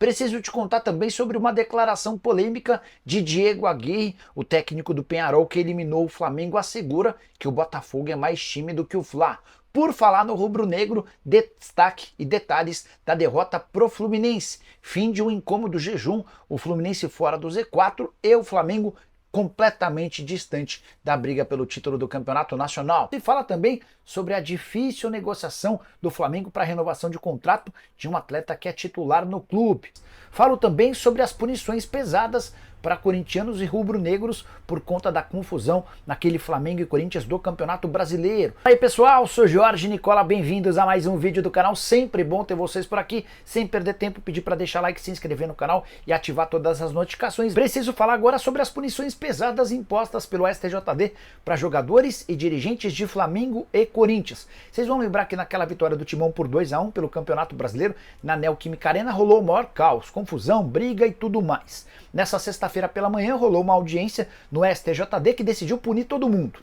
Preciso te contar também sobre uma declaração polêmica de Diego Aguirre, o técnico do Peñarol que eliminou o Flamengo, assegura que o Botafogo é mais time do que o Fla. Por falar no rubro-negro, destaque e detalhes da derrota pro Fluminense. Fim de um incômodo jejum, o Fluminense fora do Z4 e o Flamengo completamente distante da briga pelo título do Campeonato Nacional. E fala também sobre a difícil negociação do Flamengo para a renovação de contrato de um atleta que é titular no clube. Falo também sobre as punições pesadas para corintianos e rubro-negros por conta da confusão naquele Flamengo e Corinthians do Campeonato Brasileiro. E aí pessoal, sou Jorge Nicola, bem-vindos a mais um vídeo do canal, sempre bom ter vocês por aqui, sem perder tempo, pedir para deixar like, se inscrever no canal e ativar todas as notificações. Preciso falar agora sobre as punições pesadas impostas pelo STJD para jogadores e dirigentes de Flamengo e Corinthians. Vocês vão lembrar que naquela vitória do Timão por 2-1 pelo Campeonato Brasileiro, na Neoquímica Arena, rolou o maior caos, confusão, briga e tudo mais. Nessa sexta-feira pela manhã rolou uma audiência no STJD que decidiu punir todo mundo.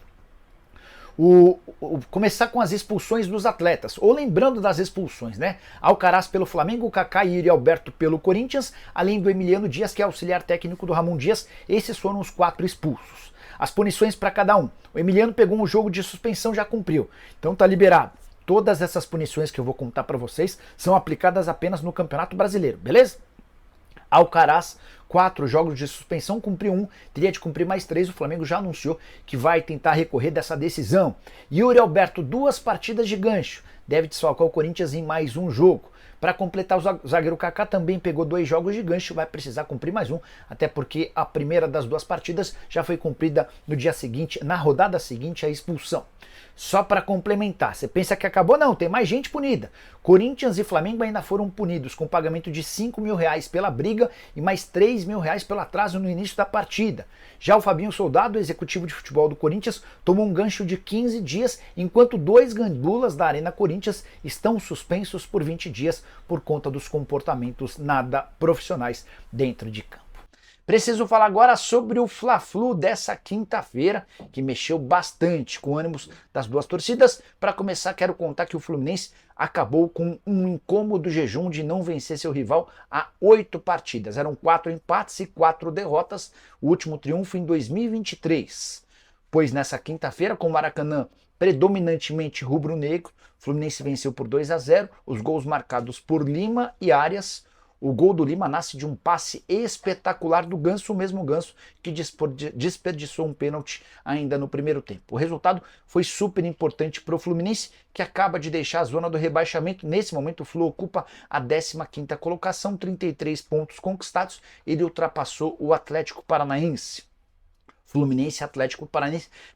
Começar com as expulsões dos atletas, ou lembrando das expulsões, né? Alcaraz pelo Flamengo, Kaká e Yuri Alberto pelo Corinthians, além do Emiliano Dias, que é auxiliar técnico do Ramon Dias, esses foram os 4 expulsos. As punições para cada um. O Emiliano pegou um jogo de suspensão, já cumpriu, então tá liberado. Todas essas punições que eu vou contar para vocês são aplicadas apenas no Campeonato Brasileiro, beleza? Alcaraz, 4 jogos de suspensão, cumpriu 1, teria de cumprir mais 3, o Flamengo já anunciou que vai tentar recorrer dessa decisão. Yuri Alberto, 2 partidas de gancho, deve desfalcar o Corinthians em mais um jogo. Para completar, o zagueiro Kaká também pegou 2 jogos de gancho, vai precisar cumprir mais 1, até porque a primeira das 2 partidas já foi cumprida no dia seguinte, na rodada seguinte, a expulsão. Só para complementar, você pensa que acabou? Não, tem mais gente punida. Corinthians e Flamengo ainda foram punidos com pagamento de R$5.000 pela briga e mais R$3.000 pelo atraso no início da partida. Já o Fabinho Soldado, executivo de futebol do Corinthians, tomou um gancho de 15 dias, enquanto 2 gandulas da Arena Corinthians estão suspensos por 20 dias por conta dos comportamentos nada profissionais dentro de campo. Preciso falar agora sobre o Fla-Flu dessa quinta-feira, que mexeu bastante com o ânimo das duas torcidas. Para começar, quero contar que o Fluminense acabou com um incômodo jejum de não vencer seu rival há 8 partidas. Eram 4 empates e 4 derrotas, o último triunfo em 2023. Pois nessa quinta-feira, com o Maracanã predominantemente rubro-negro, o Fluminense venceu por 2-0, os gols marcados por Lima e Arias. O gol do Lima nasce de um passe espetacular do Ganso, o mesmo Ganso que desperdiçou um pênalti ainda no primeiro tempo. O resultado foi super importante para o Fluminense, que acaba de deixar a zona do rebaixamento. Nesse momento o Flu ocupa a 15ª colocação, 33 pontos conquistados. Ele ultrapassou o Atlético Paranaense. Fluminense e Atlético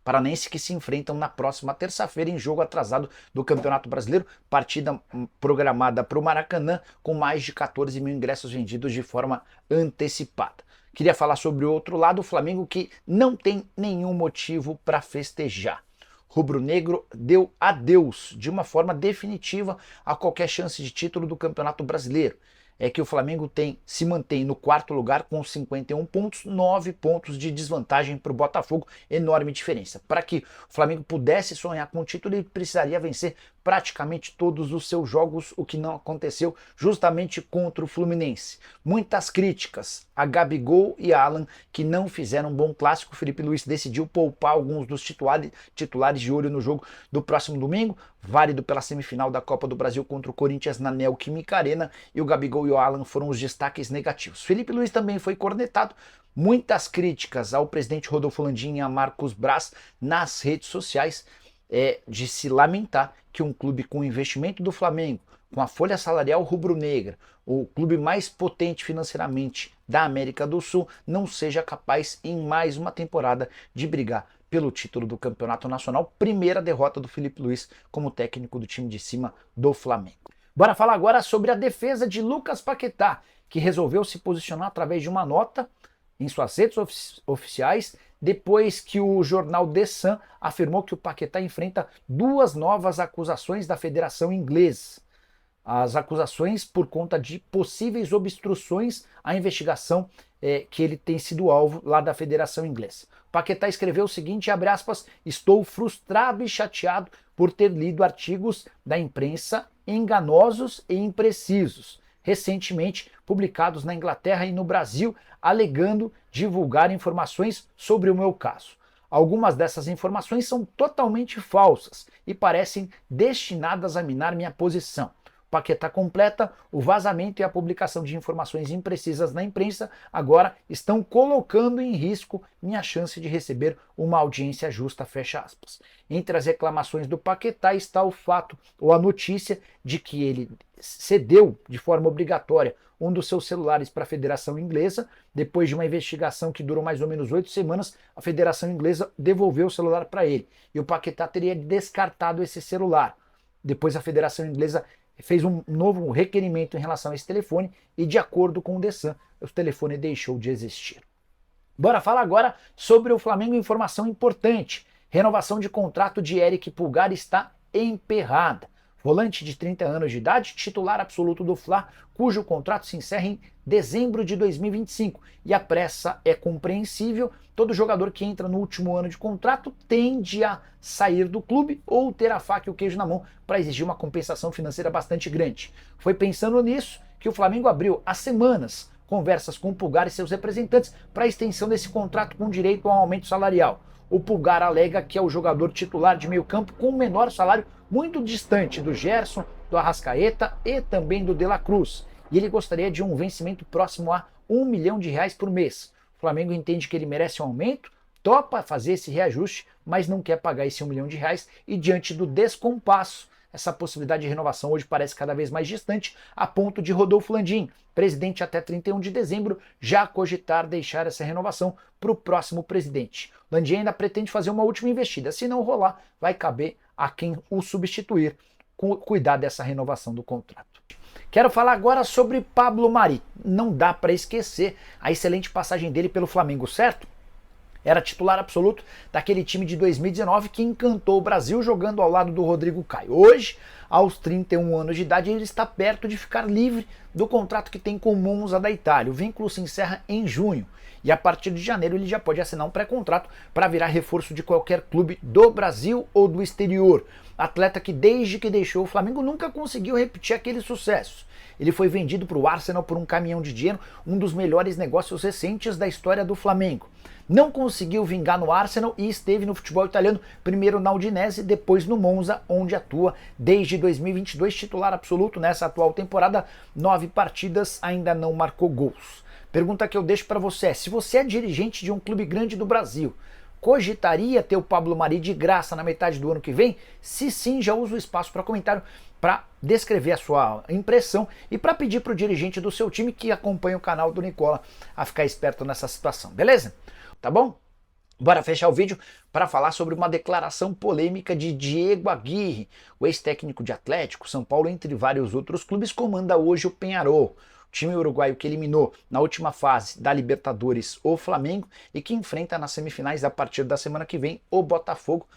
Paranaense que se enfrentam na próxima terça-feira em jogo atrasado do Campeonato Brasileiro, partida programada para o Maracanã com mais de 14 mil ingressos vendidos de forma antecipada. Queria falar sobre o outro lado, o Flamengo, que não tem nenhum motivo para festejar. Rubro-negro deu adeus de uma forma definitiva a qualquer chance de título do Campeonato Brasileiro. É que o Flamengo se mantém no 4º lugar com 51 pontos, 9 pontos de desvantagem para o Botafogo, enorme diferença. Para que o Flamengo pudesse sonhar com o título, ele precisaria vencer praticamente todos os seus jogos, o que não aconteceu justamente contra o Fluminense. Muitas críticas a Gabigol e Alan, que não fizeram um bom clássico. O Felipe Luiz decidiu poupar alguns dos titulares de olho no jogo do próximo domingo, válido pela semifinal da Copa do Brasil contra o Corinthians na Neoquímica Arena, e o Gabigol e o Alan foram os destaques negativos. Felipe Luiz também foi cornetado. Muitas críticas ao presidente Rodolfo Landim e a Marcos Braz nas redes sociais, de se lamentar que um clube com o investimento do Flamengo, com a folha salarial rubro-negra, o clube mais potente financeiramente da América do Sul, não seja capaz em mais uma temporada de brigar pelo título do Campeonato Nacional. Primeira derrota do Felipe Luiz como técnico do time de cima do Flamengo. Bora falar agora sobre a defesa de Lucas Paquetá, que resolveu se posicionar através de uma nota em suas redes oficiais, depois que o jornal The Sun afirmou que o Paquetá enfrenta 2 novas acusações da Federação Inglesa. As acusações por conta de possíveis obstruções à investigação que ele tem sido alvo lá da Federação Inglesa. Paquetá escreveu o seguinte, abre aspas, estou frustrado e chateado por ter lido artigos da imprensa enganosos e imprecisos. recentemente publicados na Inglaterra e no Brasil, alegando divulgar informações sobre o meu caso. Algumas dessas informações são totalmente falsas e parecem destinadas a minar minha posição. Paquetá completa, o vazamento e a publicação de informações imprecisas na imprensa agora estão colocando em risco minha chance de receber uma audiência justa, fecha aspas. Entre as reclamações do Paquetá está o fato ou a notícia de que ele cedeu de forma obrigatória um dos seus celulares para a Federação Inglesa. Depois de uma investigação que durou mais ou menos 8 semanas, a Federação Inglesa devolveu o celular para ele. E o Paquetá teria descartado esse celular. Depois a Federação Inglesa fez um novo requerimento em relação a esse telefone e, de acordo com o The Sun, o telefone deixou de existir. Bora falar agora sobre o Flamengo. Informação importante: renovação de contrato de Eric Pulgar está emperrada. Volante de 30 anos de idade, titular absoluto do Fla, cujo contrato se encerra em dezembro de 2025. E a pressa é compreensível. Todo jogador que entra no último ano de contrato tende a sair do clube ou ter a faca e o queijo na mão para exigir uma compensação financeira bastante grande. Foi pensando nisso que o Flamengo abriu há semanas conversas com o Pulgar e seus representantes para a extensão desse contrato com direito a um aumento salarial. O Pulgar alega que é o jogador titular de meio campo com o menor salário, muito distante do Gerson, do Arrascaeta e também do De La Cruz. E ele gostaria de um vencimento próximo a R$1 milhão por mês. O Flamengo entende que ele merece um aumento, topa fazer esse reajuste, mas não quer pagar esse R$1 milhão e, diante do descompasso, essa possibilidade de renovação hoje parece cada vez mais distante, a ponto de Rodolfo Landim, presidente até 31 de dezembro, já cogitar deixar essa renovação para o próximo presidente. Landim ainda pretende fazer uma última investida. Se não rolar, vai caber a quem o substituir cuidar dessa renovação do contrato. Quero falar agora sobre Pablo Mari. Não dá para esquecer a excelente passagem dele pelo Flamengo, certo? Era titular absoluto daquele time de 2019 que encantou o Brasil jogando ao lado do Rodrigo Caio. Hoje, aos 31 anos de idade, ele está perto de ficar livre do contrato que tem com o Monza da Itália. O vínculo se encerra em junho e a partir de janeiro ele já pode assinar um pré-contrato para virar reforço de qualquer clube do Brasil ou do exterior. Atleta que desde que deixou o Flamengo nunca conseguiu repetir aquele sucesso. Ele foi vendido para o Arsenal por um caminhão de dinheiro, um dos melhores negócios recentes da história do Flamengo. Não conseguiu vingar no Arsenal e esteve no futebol italiano, primeiro na Udinese, depois no Monza, onde atua desde 2022, titular absoluto nessa atual temporada, 9 partidas, ainda não marcou gols. Pergunta que eu deixo para você é: se você é dirigente de um clube grande do Brasil, cogitaria ter o Pablo Mari de graça na metade do ano que vem? Se sim, já usa o espaço para comentário para descrever a sua impressão e para pedir para o dirigente do seu time que acompanha o canal do Nicola a ficar esperto nessa situação, beleza? Tá bom? Bora fechar o vídeo para falar sobre uma declaração polêmica de Diego Aguirre, o ex-técnico de Atlético, São Paulo, entre vários outros clubes, comanda hoje o Peñarol, time uruguaio que eliminou na última fase da Libertadores o Flamengo e que enfrenta nas semifinais a partir da semana que vem o Botafogo,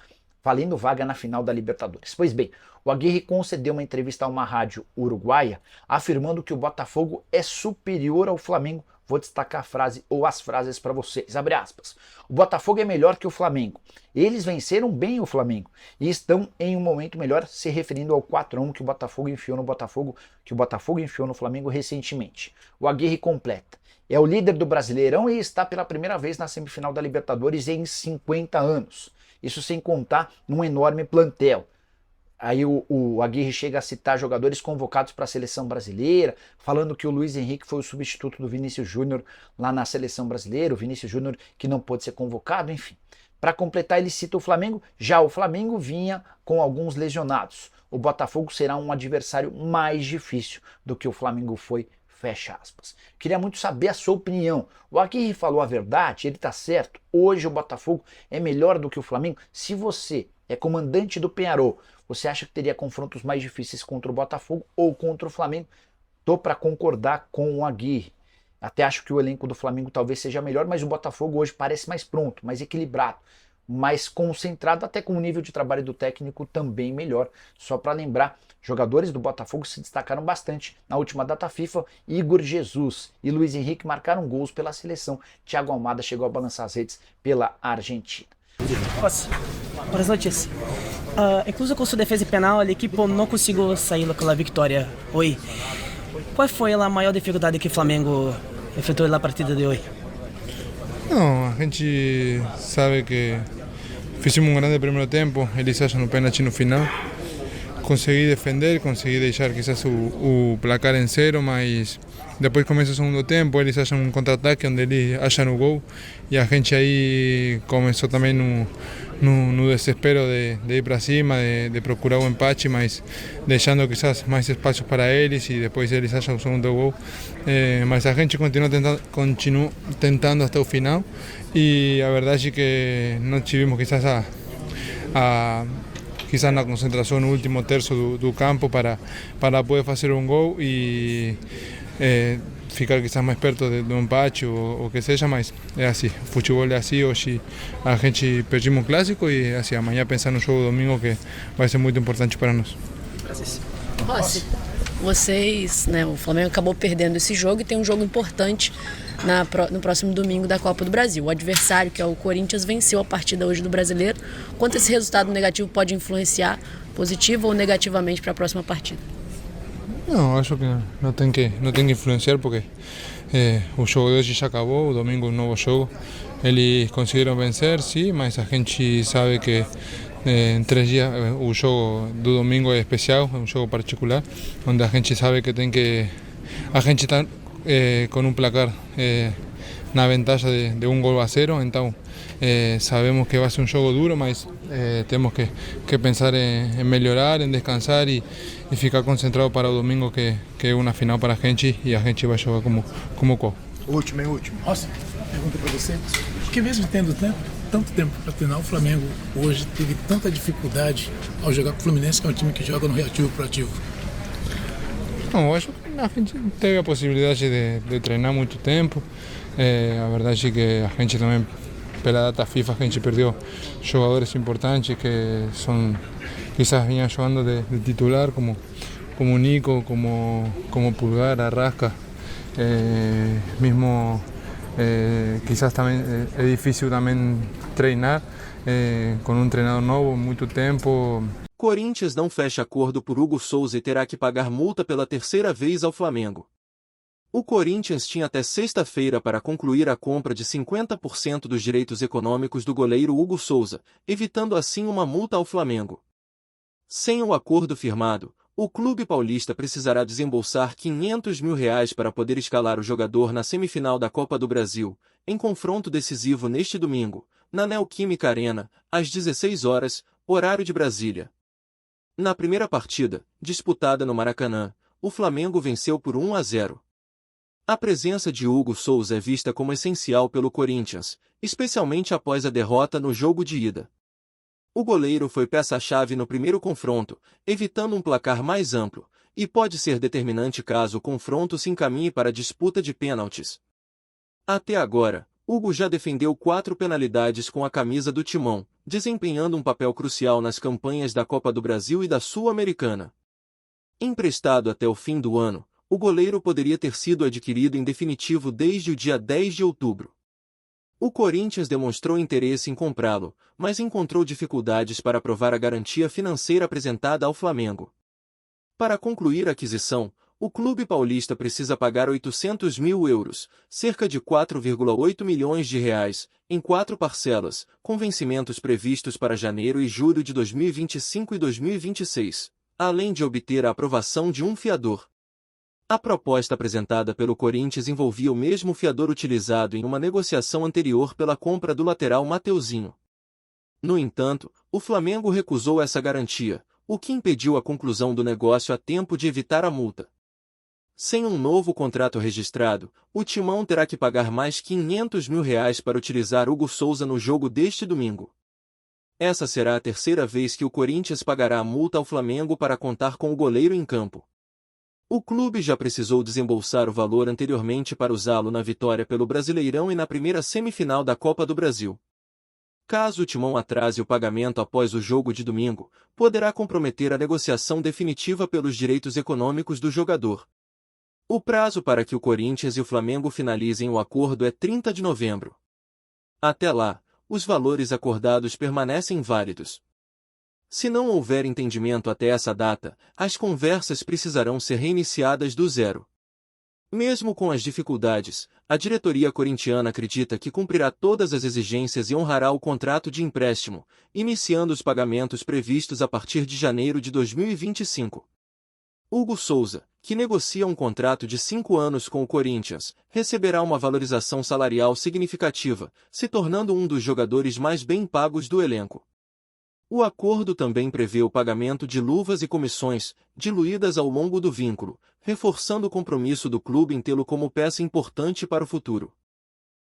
valendo vaga na final da Libertadores. Pois bem, o Aguirre concedeu uma entrevista a uma rádio uruguaia afirmando que o Botafogo é superior ao Flamengo. Vou destacar a frase ou as frases para vocês. Abre aspas. O Botafogo é melhor que o Flamengo. Eles venceram bem o Flamengo e estão em um momento melhor, se referindo ao 4-1 que o Botafogo enfiou no Flamengo recentemente. O Aguirre completa. É o líder do Brasileirão e está pela primeira vez na semifinal da Libertadores em 50 anos. Isso sem contar num enorme plantel. Aí o Aguirre chega a citar jogadores convocados para a seleção brasileira, falando que o Luiz Henrique foi o substituto do Vinícius Júnior lá na seleção brasileira, o Vinícius Júnior que não pôde ser convocado, enfim. Para completar, ele cita o Flamengo, já o Flamengo vinha com alguns lesionados. O Botafogo será um adversário mais difícil do que o Flamengo foi, fecha aspas. Queria muito saber a sua opinião. O Aguirre falou a verdade, ele está certo. Hoje o Botafogo é melhor do que o Flamengo. Se você é comandante do Peñarol, você acha que teria confrontos mais difíceis contra o Botafogo ou contra o Flamengo? Tô para concordar com o Aguirre. Até acho que o elenco do Flamengo talvez seja melhor, mas o Botafogo hoje parece mais pronto, mais equilibrado, mais concentrado, até com o nível de trabalho do técnico também melhor. Só para lembrar, jogadores do Botafogo se destacaram bastante na última data FIFA. Igor Jesus e Luiz Henrique marcaram gols pela seleção. Thiago Almada chegou a balançar as redes pela Argentina. Buenas noches. Incluso con su defensa penal, el equipo no consiguió salir con la victoria hoy. Qual foi a maior dificuldade que o Flamengo efetuou na partida de hoje? Não, a gente sabe que fizemos um grande primeiro tempo, eles acham no pênalti no final. Consegui defender, consegui deixar quizás o placar em zero, mas depois começa o segundo tempo, eles acham um contra-ataque onde eles acham o gol e a gente aí começou também no desespero de ir para cima, de procurar o empate, mas deixando quizás mais espaços para eles e depois eles acham o segundo gol. Mas a gente continua tentando até o final e a verdade é que não tivemos quizás quizás na concentração no último terço do campo para poder fazer um gol e ficar quizás mais perto do empate ou que seja, mas é assim, o futebol é assim, hoje a gente perdimos um clássico e assim, amanhã pensar no jogo domingo que vai ser muito importante para nós. Rossi, vocês, o Flamengo acabou perdendo esse jogo e tem um jogo importante no próximo domingo da Copa do Brasil. O adversário, que é o Corinthians, venceu a partida hoje do Brasileiro. Quanto esse resultado negativo pode influenciar positivo ou negativamente para a próxima partida? Não, acho que não tem que influenciar porque o jogo de hoje já acabou, o domingo é um novo jogo. Eles conseguiram vencer, sim, mas a gente sabe que em 3 dias o jogo do domingo é especial, é um jogo particular, onde a gente sabe que a gente está com um placar na vantagem de 1-0, então sabemos que vai ser um jogo duro, mas temos que pensar em melhorar, em descansar e ficar concentrado para o domingo, que é uma final para a gente e a gente vai jogar como qual. Último. Nossa, pergunta para você. Porque mesmo tendo tanto tempo para treinar, o Flamengo hoje teve tanta dificuldade ao jogar com o Fluminense, que é um time que joga no reativo para ativo? Não, acho que a gente teve a possibilidade de treinar muito tempo. A verdade é que a gente também, pela data FIFA, a gente perdeu jogadores importantes que quizás vinham jogando de titular, como Nico, como Pulgar, Arrasca. Mesmo quizás também é difícil também treinar com um treinador novo, muito tempo. Corinthians não fecha acordo por Hugo Souza e terá que pagar multa pela 3ª vez ao Flamengo. O Corinthians tinha até sexta-feira para concluir a compra de 50% dos direitos econômicos do goleiro Hugo Souza, evitando assim uma multa ao Flamengo. Sem o acordo firmado, o clube paulista precisará desembolsar R$ 500 mil para poder escalar o jogador na semifinal da Copa do Brasil, em confronto decisivo neste domingo, na Neoquímica Arena, às 16 horas, horário de Brasília. Na primeira partida, disputada no Maracanã, o Flamengo venceu por 1-0. A presença de Hugo Souza é vista como essencial pelo Corinthians, especialmente após a derrota no jogo de ida. O goleiro foi peça-chave no primeiro confronto, evitando um placar mais amplo, e pode ser determinante caso o confronto se encaminhe para a disputa de pênaltis. Até agora, Hugo já defendeu 4 penalidades com a camisa do Timão, desempenhando um papel crucial nas campanhas da Copa do Brasil e da Sul-Americana. Emprestado até o fim do ano, o goleiro poderia ter sido adquirido em definitivo desde o dia 10 de outubro. O Corinthians demonstrou interesse em comprá-lo, mas encontrou dificuldades para provar a garantia financeira apresentada ao Flamengo. Para concluir a aquisição, o clube paulista precisa pagar 800 mil euros, cerca de 4,8 milhões de reais, em 4 parcelas, com vencimentos previstos para janeiro e julho de 2025 e 2026, além de obter a aprovação de um fiador. A proposta apresentada pelo Corinthians envolvia o mesmo fiador utilizado em uma negociação anterior pela compra do lateral Mateuzinho. No entanto, o Flamengo recusou essa garantia, o que impediu a conclusão do negócio a tempo de evitar a multa. Sem um novo contrato registrado, o Timão terá que pagar mais 500 mil reais para utilizar Hugo Souza no jogo deste domingo. Essa será a 3ª vez que o Corinthians pagará a multa ao Flamengo para contar com o goleiro em campo. O clube já precisou desembolsar o valor anteriormente para usá-lo na vitória pelo Brasileirão e na primeira semifinal da Copa do Brasil. Caso o Timão atrase o pagamento após o jogo de domingo, poderá comprometer a negociação definitiva pelos direitos econômicos do jogador. O prazo para que o Corinthians e o Flamengo finalizem o acordo é 30 de novembro. Até lá, os valores acordados permanecem válidos. Se não houver entendimento até essa data, as conversas precisarão ser reiniciadas do zero. Mesmo com as dificuldades, a diretoria corintiana acredita que cumprirá todas as exigências e honrará o contrato de empréstimo, iniciando os pagamentos previstos a partir de janeiro de 2025. Hugo Souza, que negocia um contrato de 5 anos com o Corinthians, receberá uma valorização salarial significativa, se tornando um dos jogadores mais bem pagos do elenco. O acordo também prevê o pagamento de luvas e comissões, diluídas ao longo do vínculo, reforçando o compromisso do clube em tê-lo como peça importante para o futuro.